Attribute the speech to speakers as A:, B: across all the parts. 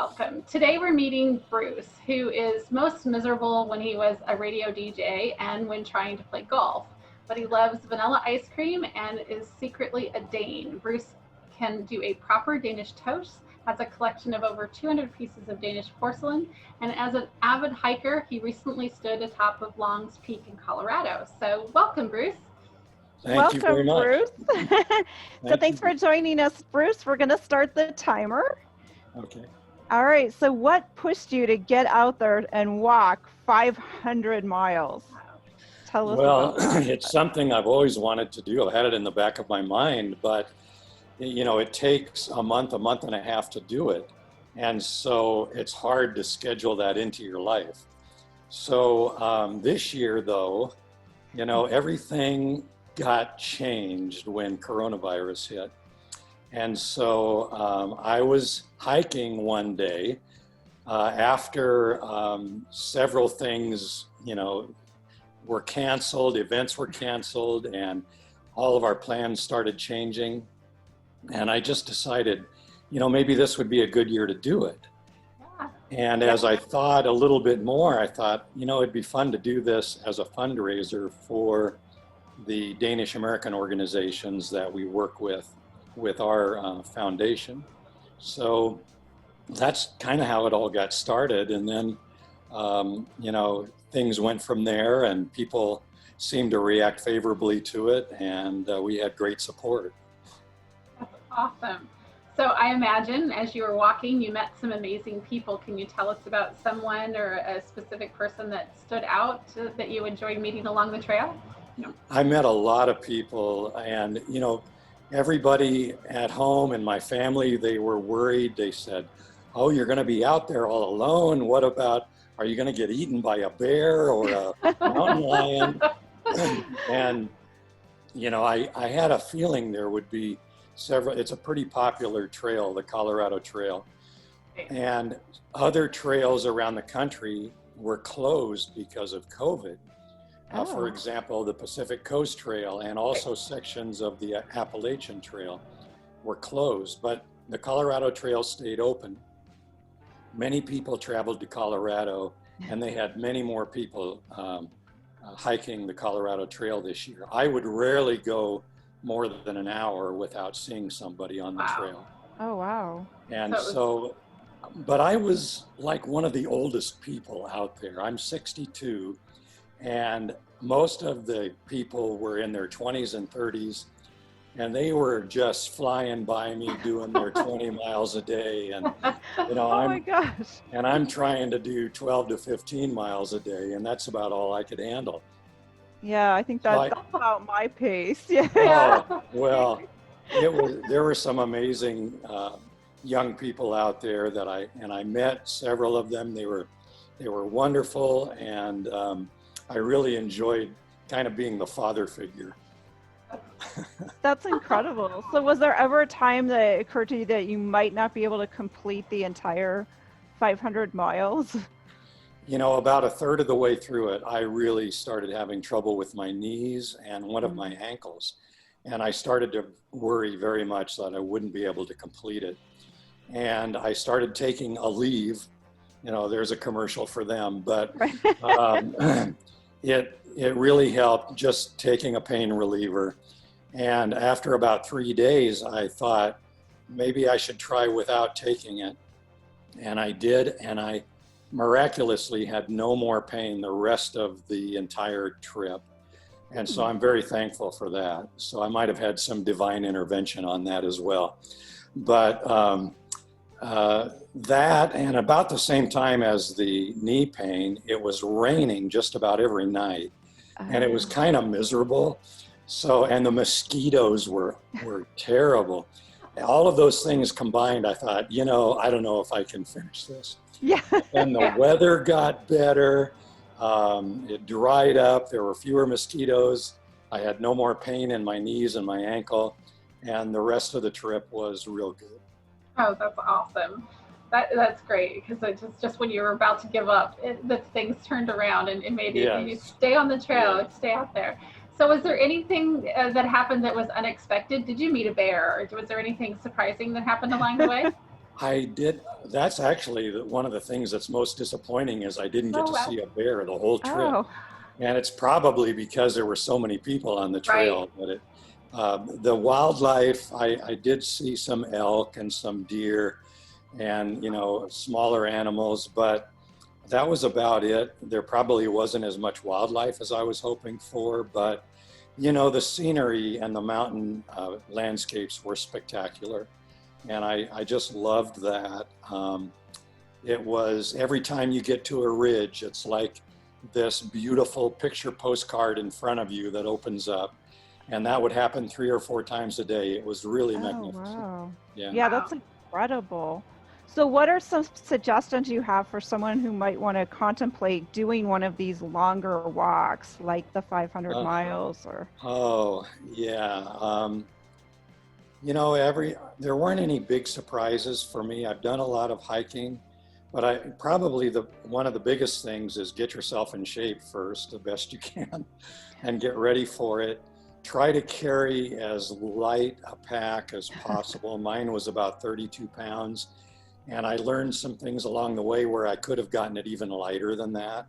A: Welcome. Today we're meeting Bruce, who is most miserable when he was a radio DJ and when trying to play golf. But he loves vanilla ice cream and is secretly a Dane. Bruce can do a proper Danish toast, has a collection of over 200 pieces of Danish porcelain, and as an avid hiker, he recently stood atop of Long's Peak in Colorado. So welcome, Bruce.
B: Thank you very much.
C: Bruce. So thanks for joining us, Bruce. We're going to start the timer.
B: Okay.
C: All right. So what pushed you to get out there and walk 500 miles? Tell us about that.
B: It's something I've always wanted to do. I've had it in the back of my mind, but you know, it takes a month and a half to do it. And so it's hard to schedule that into your life. So this year though, you know, everything got changed when coronavirus hit. And so I was hiking one day after several things, you know, were canceled, events were canceled, and all of our plans started changing. And I just decided, you know, maybe this would be a good year to do it. And as I thought a little bit more, I thought, you know, it'd be fun to do this as a fundraiser for the Danish American organizations that we work with our foundation. So that's kind of how it all got started. And then, you know, things went from there and people seemed to react favorably to it. And we had great support.
A: That's awesome. So I imagine as you were walking, you met some amazing people. Can you tell us about someone or a specific person that stood out that you enjoyed meeting along the trail?
B: I met a lot of people, and you know, everybody at home and my family, they were worried. They said, "Oh, you're going to be out there all alone. What about, are you going to get eaten by a bear or a mountain lion?" And you know, I had a feeling there would be several. It's a pretty popular trail, the Colorado Trail, and other trails around the country were closed because of COVID. For example, the Pacific Coast Trail and also sections of the Appalachian Trail were closed, but the Colorado Trail stayed open. Many people traveled to Colorado, and they had many more people hiking the Colorado Trail this year. I would rarely go more than an hour without seeing somebody on the trail.
C: Oh, wow.
B: And but I was like one of the oldest people out there. I'm 62. And most of the people were in their 20s and 30s, and they were just flying by me doing their 20 miles a day. And, you know,
C: my gosh.
B: And I'm trying to do 12 to 15 miles a day, and that's about all I could handle.
C: Yeah, I think that's about my pace. Yeah.
B: Oh, well, there were some amazing young people out there that I met several of them. They were wonderful, and I really enjoyed kind of being the father figure.
C: That's incredible. So was there ever a time that it occurred to you that you might not be able to complete the entire 500 miles?
B: You know, about a third of the way through it, I really started having trouble with my knees and one of my ankles. And I started to worry very much that I wouldn't be able to complete it. And I started taking a leave. You know, there's a commercial for them, but it really helped just taking a pain reliever. And after about 3 days, I thought maybe I should try without taking it. And I did, and I miraculously had no more pain the rest of the entire trip. And so I'm very thankful for that. So I might have had some divine intervention on that as well. But that, and about the same time as the knee pain, it was raining just about every night. And it was kind of miserable. So, and the mosquitoes were terrible. All of those things combined, I thought, you know, I don't know if I can finish this.
C: Yeah.
B: And the weather got better. It dried up. There were fewer mosquitoes. I had no more pain in my knees and my ankle. And the rest of the trip was real good.
A: Oh, that's awesome. That's great, because it's just when you were about to give up, the things turned around and it made you stay on the trail, stay out there. So was there anything that happened that was unexpected? Did you meet a bear, or was there anything surprising that happened along the way?
B: I did. That's actually one of the things that's most disappointing is I didn't get
A: Oh,
B: to
A: wow.
B: see a bear the whole trip.
C: Oh,
B: And it's probably because there were so many people on the
A: Right.
B: trail. But the wildlife, I did see some elk and some deer and, you know, smaller animals, but that was about it. There probably wasn't as much wildlife as I was hoping for, but, you know, the scenery and the mountain landscapes were spectacular. And I just loved that. It was every time you get to a ridge, it's like this beautiful picture postcard in front of you that opens up. And that would happen 3 or 4 times a day. It was really
C: oh,
B: magnificent.
C: wow.
B: Yeah.
C: Yeah, that's incredible. So what are some suggestions you have for someone who might want to contemplate doing one of these longer walks, like the 500
B: Uh,
C: miles or?
B: oh, yeah. You know, there weren't any big surprises for me. I've done a lot of hiking, but I probably one of the biggest things is get yourself in shape first, the best you can, and get ready for it. Try to carry as light a pack as possible. Mine was about 32 pounds, and I learned some things along the way where I could have gotten it even lighter than that.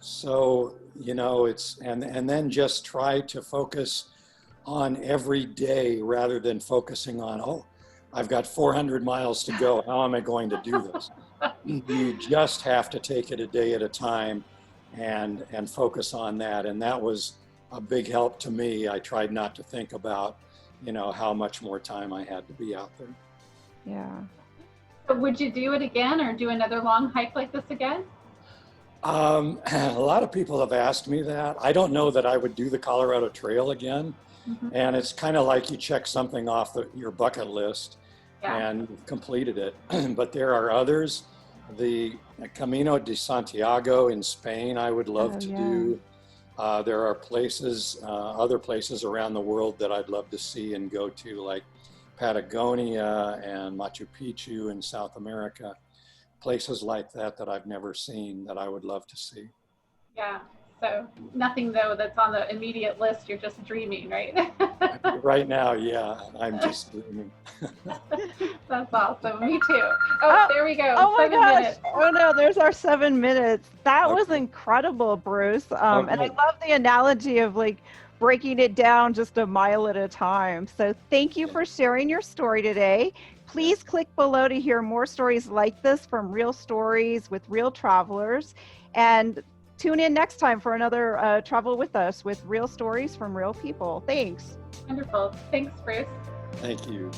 B: So, you know, and then just try to focus on every day rather than focusing on, oh, I've got 400 miles to go. How am I going to do this? You just have to take it a day at a time and focus on that. And that was a big help to me. I tried not to think about, you know, how much more time I had to be out there.
C: Yeah.
A: So would you do it again or do another long hike like this again?
B: A lot of people have asked me that. I don't know that I would do the Colorado Trail again.
A: Mhm.
B: And it's kind of like you check something off your bucket list
A: Yeah.
B: and you've completed it. But there are others. The Camino de Santiago in Spain, I would love to do. There are places, other places around the world that I'd love to see and go to, like Patagonia and Machu Picchu in South America. Places like that that I've never seen that I would love to see.
A: Yeah. So nothing though that's on the immediate list. You're just dreaming, right?
B: Right now, yeah, I'm just dreaming.
A: That's awesome. Me too. Oh, there we go.
C: Oh my
A: 7
C: gosh.
A: minutes.
C: Oh no, there's our 7 minutes. That was
B: Okay.
C: incredible, Bruce. And I
B: Okay.
C: love the analogy of like breaking it down just a mile at a time. So thank you for sharing your story today. Please click below to hear more stories like this from real stories with real travelers. And tune in next time for another Travel With Us with real stories from real people. Thanks.
A: Wonderful. Thanks, Bruce.
B: Thank you.